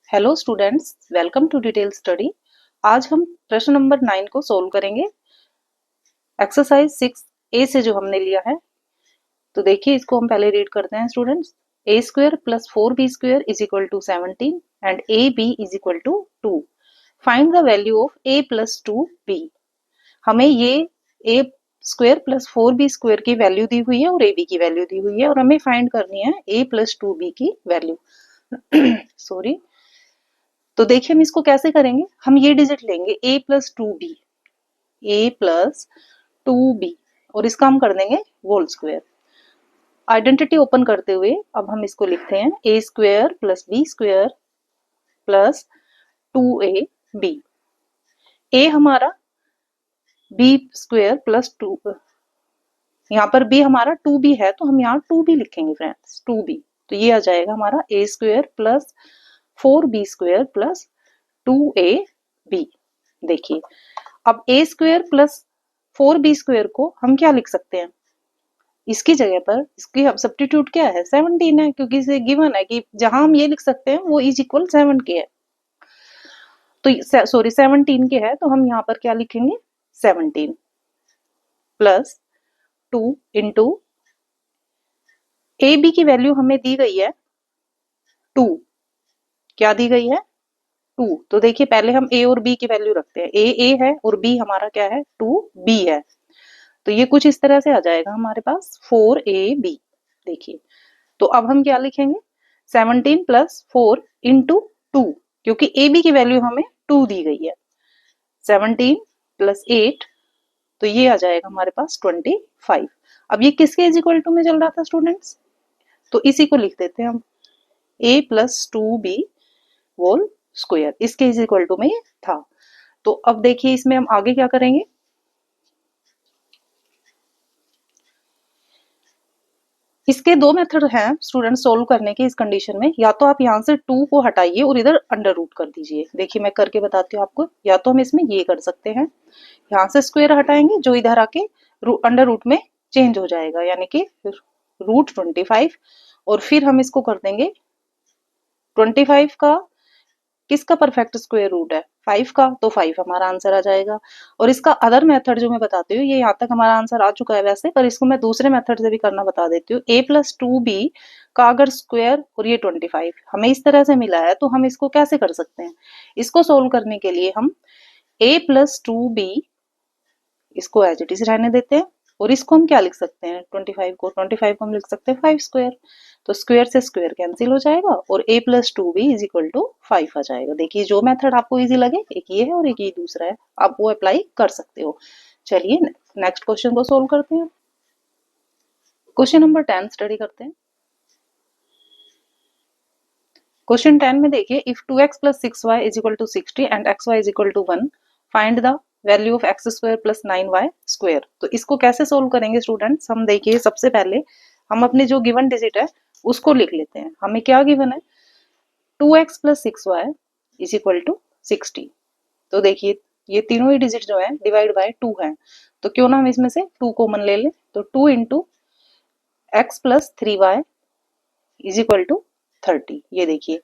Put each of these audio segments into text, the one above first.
Hello students, welcome to detail study. आज हम प्रश्न नंबर 9 को सोल्व करेंगे। एक्सरसाइज 6 ए से जो हमने लिया है, तो देखिए इसको हम पहले रीड करते हैं students. A square plus 4b square is equal to 17 and A B is equal to 2। Find the value of A plus 2b। हमें ये A square plus 4b square की वैल्यू दी हुई है और ए बी की वैल्यू दी हुई है और हमें फाइंड करनी है ए प्लस 2b की वैल्यू। सॉरी, तो देखिए हम इसको कैसे करेंगे। हम ये डिजिट लेंगे a plus two B, A plus two B, और इसका हम कर देंगे होल स्क्वायर। आइडेंटिटी ओपन करते हुए अब हम इसको लिखते हैं a square plus B square plus 2ab। a हमारा b स्क्वायर प्लस 2, यहाँ पर b हमारा 2b है तो हम यहाँ 2b लिखेंगे फ्रेंड्स, 2b। तो ये आ जाएगा हमारा a square plus 4b square plus 2ab। देखिए अब a square plus 4b square को हम क्या लिख सकते हैं, इसकी जगह पर इसकी अब सब्स्टिट्यूट क्या है, 17 है, क्योंकि इसे गिवन है कि जहां हम ये लिख सकते हैं वो इज इक्वल 7 के है। तो सॉरी 17 के है, तो हम यहाँ पर क्या लिखेंगे 17 प्लस 2 इंटू ए बी की वैल्यू हमें दी गई है 2। क्या दी गई है 2। तो देखिए पहले हम a और b की वैल्यू रखते हैं। a है और b हमारा क्या है 2b है। तो ये कुछ इस तरह से आ जाएगा हमारे पास 4ab। देखिए तो अब हम क्या लिखेंगे 17 प्लस 4 इंटू 2, क्योंकि ए बी की वैल्यू हमें 2 दी गई है। 17 प्लस 8, तो ये आ जाएगा हमारे पास 25। अब ये किसके इज इक्वल टू में चल रहा था स्टूडेंट्स, तो इसी को लिख देते हैं हम a plus 2b whole square, इसके इज इक्वल टू में था। तो अब देखिए इसमें हम आगे क्या करेंगे, इसके दो मेथड हैं स्टूडेंट सोल्व करने के इस कंडीशन में। या तो आप यहाँ से 2 को हटाइए और इधर अंडर रूट कर दीजिए। देखिए मैं करके बताती हूँ आपको। या तो हम इसमें ये कर सकते हैं, यहाँ से स्क्वायर हटाएंगे जो इधर आके अंडर रूट में चेंज हो जाएगा, यानी कि रूट 25, और फिर हम इसको कर देंगे 25 का किसका परफेक्ट स्क्वायर रूट है 5 का, तो 5 हमारा आंसर आ जाएगा। और इसका अदर मेथड जो मैं बताती हूँ, ये यहाँ तक हमारा आंसर आ चुका है वैसे, पर इसको मैं दूसरे मेथड से भी करना बता देती हूँ। a प्लस 2b का अगर स्क्वायर और ये 25 हमें इस तरह से मिला है, तो हम इसको कैसे कर सकते हैं। इसको सोल्व करने के लिए हम a प्लस 2b इसको एज इट इज रहने देते हैं, और इसको हम क्या लिख सकते हैं 25 को हम लिख सकते हैं 5 स्क्वायर। तो स्क्वायर से स्क्वायर कैंसिल हो जाएगा और a plus 2b is equal to 5 आ जाएगा। देखिए जो मेथड आपको इजी लगे, एक ये है और एक ये दूसरा है, आप वो अप्लाई कर सकते हो। चलिए नेक्स्ट क्वेश्चन को सोल्व करते हैं। क्वेश्चन नंबर 10 स्टडी करते हैं। क्वेश्चन 10 में देखिए if 2x plus 6y is equal to 60 and xy is equal to 1, find the value of X square plus 9y square. तो इसको कैसे सोल्व करेंगे स्टूडेंट्स, हम देखिए सबसे पहले हम अपने जो गिवन डिजिट है उसको लिख लेते हैं। हमें क्या गिवन है 2x plus 6y is equal to 60। तो देखिए ये तीनों ही डिजिट जो है डिवाइड बाय 2 है, तो क्यों ना हम इसमें से 2 कॉमन ले लें। तो 2 into X plus 3y is equal to 30। ये देखिए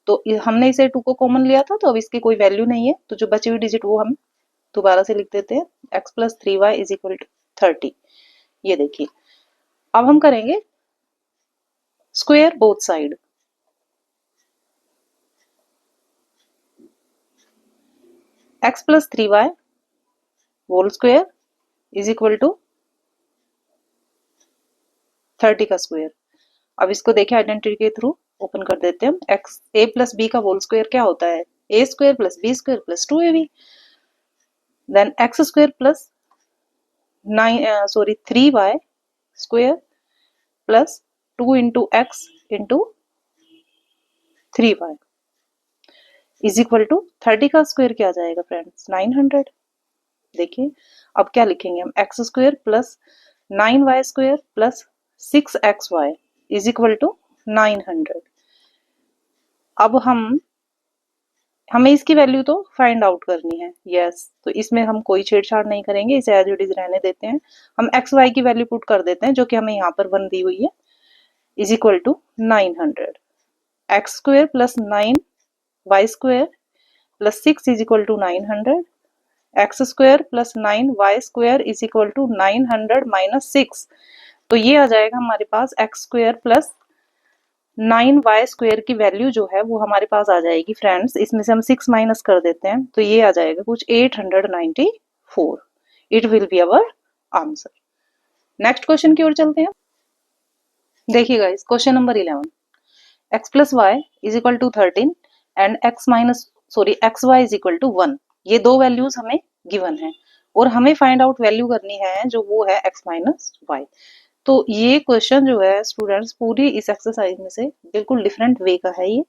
तो हमने इसे 2 को कॉमन लिया था, तो अब इसकी कोई वैल्यू नहीं है, तो जो बची हुई डिजिट वो हम दोबारा से लिख देते हैं x plus 3y is equal to 30। ये देखिए अब हम करेंगे square both side. x plus 3y whole square is equal to 30 का स्क्वायर। अब इसको देखें आइडेंटिटी के थ्रू ओपन कर देते हैं हम। एक्स ए प्लस बी का होल स्क्वायर क्या होता है a square plus B square plus 2ab, then x square plus 3y square plus 2 into x into 3y is equal to 30 का स्क्वायर क्या आ जाएगा फ्रेंड्स 900। देखिए अब क्या लिखेंगे हम X square plus 9y square plus 6xy is equal to 900। अब हमें इसकी वैल्यू तो फाइंड आउट करनी है। यस, तो इसमें हम कोई छेड़छाड़ नहीं करेंगे, इसे एज इट इज रहने देते हैं। हम एक्स वाई की वैल्यू पुट कर देते हैं जो कि हमें यहाँ पर 1 दी हुई है, is equal to 900। X square plus 9 y square plus 6 is equal to 900, x square plus 9 y square is equal to 900 minus 6। तो ये आ जाएगा हमारे पास x square plus 9 y square की वैल्यू जो है वो हमारे पास आ जाएगी फ्रेंड्स, इसमें से हम 6 माइनस कर देते हैं तो ये आ जाएगा कुछ 894। It will be our answer. Next question की ओर चलते हैं। देखिए guys, question number 11, X plus Y is equal to 13 and x Y is equal to 1। ये दो वैल्यूज हमें गिवन है और हमें फाइंड आउट वैल्यू करनी है जो वो है एक्स माइनस वाई। तो ये क्वेश्चन जो है स्टूडेंट्स पूरी इस एक्सरसाइज में से बिल्कुल डिफरेंट वे का है ये,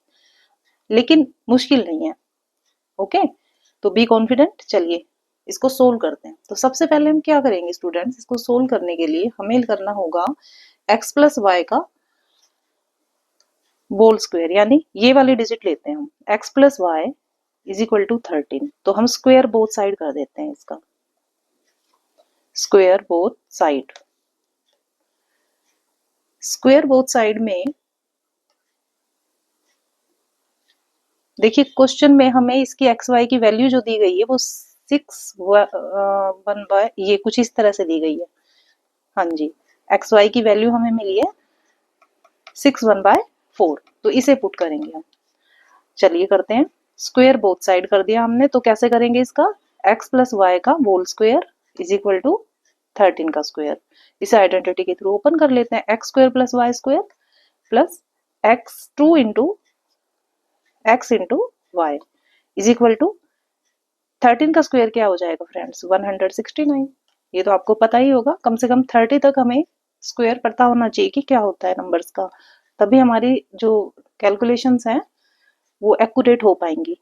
लेकिन मुश्किल नहीं है। ओके, तो बी कॉन्फिडेंट। चलिए इसको सोल्व करते हैं। तो सबसे पहले हम क्या करेंगे स्टूडेंट्स, इसको सोल्व करने के लिए हमें करना होगा एक्स प्लस वाई का होल स्क्वायर, यानी ये वाली डिजिट लेते हैं हम, X plus Y is equal to 13। तो हम स्क्वायर बोथ साइड कर देते हैं इसका, square both side. Square both side में देखिए क्वेश्चन में हमें इसकी एक्स वाई की वैल्यू जो दी गई है वो 6 1 ये कुछ इस तरह से दी गई है। हाँ जी, एक्स वाई की वैल्यू हमें मिली है 6 1/4। तो इसे पुट करेंगे हम। चलिए करते हैं। स्क्वायर बोथ साइड कर दिया हमने, तो कैसे करेंगे इसका, एक्स प्लस वाई का whole square is equal to 13 का स्क्वायर। इसे आइडेंटिटी के थ्रू ओपन कर लेते हैं। X square plus Y square plus x2 into x into Y is equal to 13 का स्क्वायर क्या हो जाएगा फ्रेंड्स, 169। ये तो आपको पता ही होगा, कम से कम 30 तक हमें स्क्वायर पता होना चाहिए कि क्या होता है नंबर्स का, तभी हमारी जो कैलकुलेशंस हैं वो एक्यूरेट हो पाएंगी।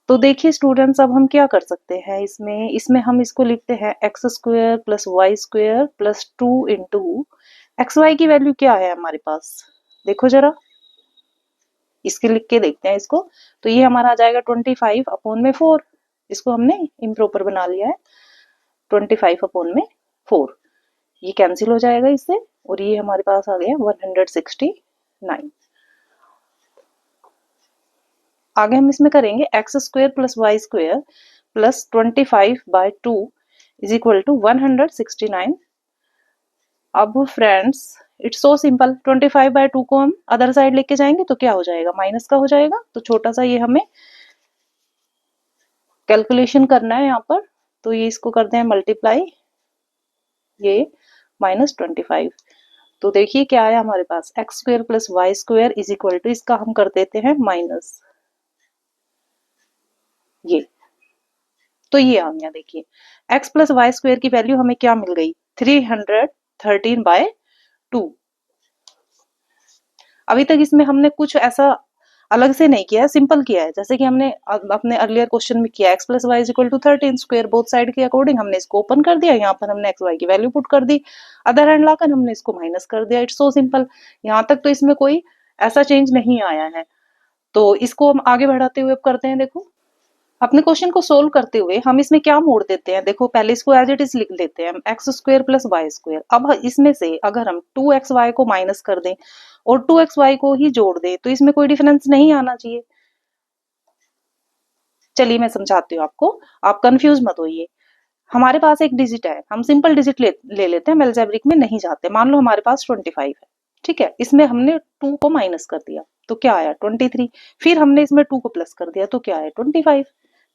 तो देखिए स्टूडेंट्स, अब हम क्या कर सकते हैं इसमें इसमें हम इसको लिखते हैं x square plus Y square plus 2 into x Y की वैल्यू क्या है हमारे पास, देखो जरा, इसके लिख के देखते हैं इसको। तो ये हमारा आ जाएगा 25/4। इसको हमने इम्प्रॉपर बना लिया है, 25/4। ये कैंसिल हो जाएगा इससे और ये हमारे पास आ गया 169। आगे हम इसमें करेंगे X square plus Y square plus 25/2 is equal to 169। अब फ्रेंड्स इट्स सो सिंपल, 25/2 को हम अदर साइड लेके जाएंगे तो क्या हो जाएगा, माइनस का हो जाएगा। तो छोटा सा ये हमें कैलकुलेशन करना है यहाँ पर, तो ये इसको करते हैं मल्टीप्लाई, ये -25। तो देखिए क्या आया हमारे पास, x square plus Y square is equal to, इसका हम कर देते हैं माइनस ये। तो ये आ गया, देखिए x प्लस वाई स्क्वायर की वैल्यू हमें क्या मिल गई, 313/2। अभी तक इसमें हमने कुछ ऐसा अलग से नहीं किया है, सिंपल किया है, जैसे कि हमने अपने अर्लियर क्वेश्चन में किया, x plus Y is equal to 13 square both side के अकॉर्डिंग हमने इसको ओपन कर दिया, यहाँ पर हमने एक्स वाई की वैल्यू पुट कर दी, अदर हैंड लाकर हमने इसको माइनस कर दिया। It's so simple. यहाँ तक तो इसमें कोई ऐसा चेंज नहीं आया है। तो इसको हम आगे बढ़ाते हुए अब करते हैं। देखो अपने क्वेश्चन को सोल्व करते हुए हम इसमें क्या मोड़ देते हैं, देखो पहले इसको एज इट इज लिख लेते हैं, x square plus Y square. अब इसमें से अगर हम 2xy को माइनस कर दें और 2xy को ही जोड़ दें तो इसमें कोई डिफरेंस नहीं आना चाहिए। चलिए मैं समझाती हूँ आपको, आप कंफ्यूज मत होइए। हमारे पास एक डिजिट है, हम सिंपल डिजिट ले लेते हैं, अलजेब्रिक में नहीं जाते। मान लो हमारे पास 25 है, ठीक है, इसमें हमने 2 को माइनस कर दिया तो क्या आया 23। फिर हमने इसमें 2 को प्लस कर दिया तो क्या आया 25।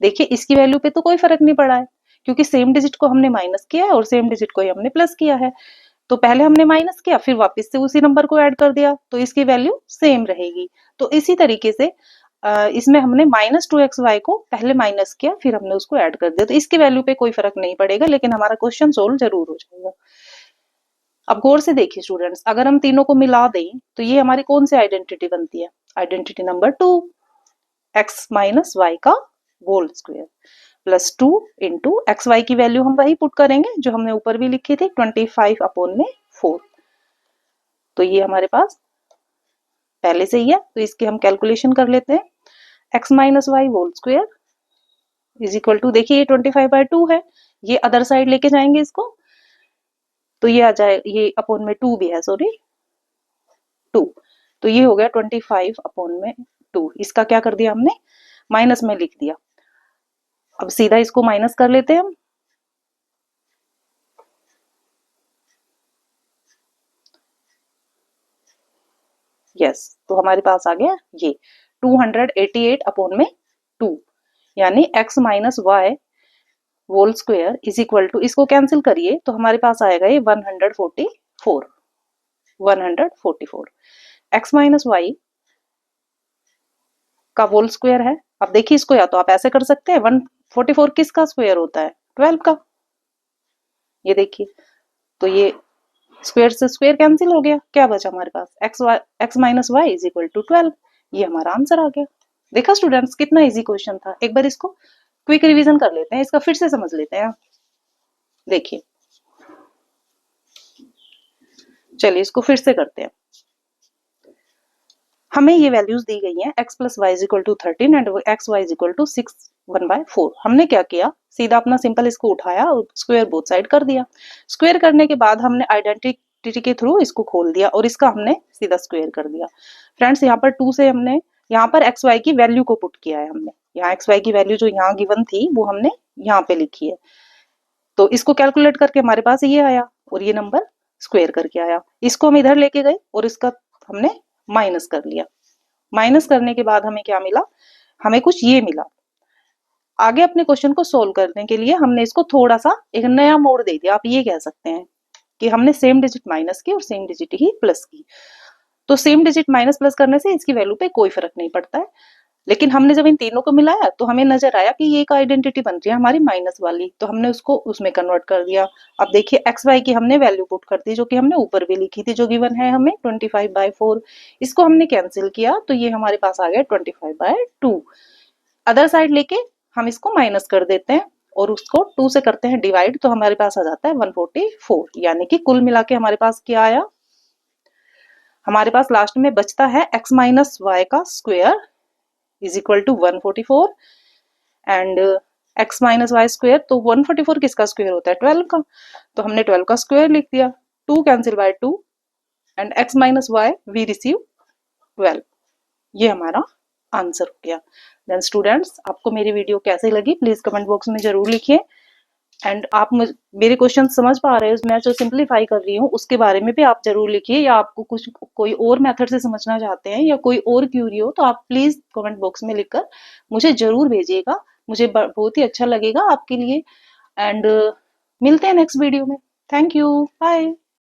देखिए इसकी वैल्यू पे तो कोई फर्क नहीं पड़ा है, क्योंकि सेम डिजिट को हमने माइनस किया है और सेम डिजिट को ही हमने प्लस किया है। तो पहले हमने माइनस किया, फिर वापस से उसी नंबर को ऐड कर दिया, तो इसकी वैल्यू सेम रहेगी। तो इसी तरीके से इसमें हमने -2xy को पहले माइनस किया, फिर हमने उसको ऐड कर दिया, तो इसकी वैल्यू पे कोई फर्क नहीं पड़ेगा, लेकिन हमारा क्वेश्चन सोल्व जरूर हो जाएगा। अब गौर से देखिए स्टूडेंट्स, अगर हम तीनों को मिला दें तो ये हमारी कौन सी आइडेंटिटी बनती है, identity number 2, x minus y का whole square plus 2 into x Y की वैल्यू हम वही पुट करेंगे जो हमने ऊपर भी लिखी थी, 25/4। तो ये हमारे पास पहले से ही है, तो इसकी हम कैलकुलेशन कर लेते हैं। X minus y whole square is equal to, देखिए ये 25/2 है, ये अदर साइड लेके जाएंगे इसको, तो ये आ जाए, ये अपॉन में 2 भी है, सॉरी 2, तो ये हो गया 25/2 2। इसका क्या कर दिया हमने, माइनस में लिख दिया। अब सीधा इसको माइनस कर लेते हैं हम। यस, तो हमारे पास आ गया ये 288 अपॉन में 2, यानी x minus y whole square is equal to, इसको कैंसिल करिए तो हमारे पास आएगा ये 144 x माइनस वाई का होल स्क्वायर है। अब देखिए इसको या तो आप ऐसे कर सकते हैं, 144 किसका स्क्वायर होता है, 12 का। ये देखिए, तो ये स्क्वायर से स्क्वायर कैंसिल हो गया, क्या बचा हमारे पास, x minus y is equal to 12। ये हमारा आंसर आ गया। देखा स्टूडेंट्स, कितना इजी क्वेश्चन था। एक बार इसको क्विक रिवीजन कर लेते हैं, इसका फिर से समझ लेते हैं। देखिए, चलिए इसको फिर से करते हैं। हमें ये वैल्यूज दी गई हैं, x plus Y is equal to 13 and x Y is equal to 6 1/4। हमने क्या किया, सीधा अपना सिंपल इसको उठाया और स्क्वायर बोथ साइड कर दिया। स्क्वायर करने के बाद हमने आइडेंटिटी के थ्रू इसको खोल दिया और इसका हमने सीधा स्क्वायर कर दिया। फ्रेंड्स, यहाँ पर 2 से हमने यहाँ पर एक्स वाई की वैल्यू को पुट किया है। हमने यहाँ एक्स वाई की वैल्यू जो यहाँ गिवन थी वो हमने यहाँ पे लिखी है, तो इसको कैलकुलेट करके हमारे पास ये आया और ये नंबर स्क्वायर करके आया। इसको हम इधर लेके गए और इसका हमने माइनस कर लिया। माइनस करने के बाद हमें क्या मिला, हमें कुछ ये मिला। आगे अपने क्वेश्चन को सोल्व करने के लिए हमने इसको थोड़ा सा एक नया मोड़ दे दिया। आप ये कह सकते हैं कि हमने सेम डिजिट माइनस की और सेम डिजिट ही प्लस की। तो सेम डिजिट माइनस प्लस करने से इसकी वैल्यू पे कोई फर्क नहीं पड़ता है, लेकिन हमने जब इन तीनों को मिलाया तो हमें नजर आया कि ये एक आइडेंटिटी बन रही है हमारी माइनस वाली, तो हमने उसको उसमें कन्वर्ट कर दिया। अब देखिए एक्स वाई की हमने वैल्यू पुट कर दी, जो कि हमने ऊपर भी लिखी थी, जो गिवन है हमें 25/4। इसको हमने कैंसिल किया तो ये हमारे पास आ गया 25/2। अदर साइड लेके हम इसको माइनस कर देते हैं और उसको 2 से करते हैं डिवाइड, तो हमारे पास आ जाता है 144। यानी कि कुल मिला के हमारे पास क्या आया, हमारे पास लास्ट में बचता है x माइनस वाई का square is equal to 144 and x minus y square, तो 144 किसका स्क्वायर होता है, 12 का, तो हमने 12 का स्क्वायर लिख दिया। 2 cancel by 2 and x minus y we receive 12। ये हमारा आंसर हो गया। देन स्टूडेंट्स, आपको मेरी वीडियो कैसे लगी प्लीज कमेंट बॉक्स में जरूर लिखिए। एंड आप मेरे क्वेश्चन समझ पा रहे हो, मैं जो सिंप्लीफाई कर रही हूँ उसके बारे में भी आप जरूर लिखिए, या आपको कुछ कोई और मेथड से समझना चाहते हैं या कोई और क्यूरी हो तो आप प्लीज कमेंट बॉक्स में लिखकर मुझे जरूर भेजिएगा। मुझे बहुत ही अच्छा लगेगा आपके लिए। एंड मिलते हैं नेक्स्ट वीडियो में। Thank you, bye.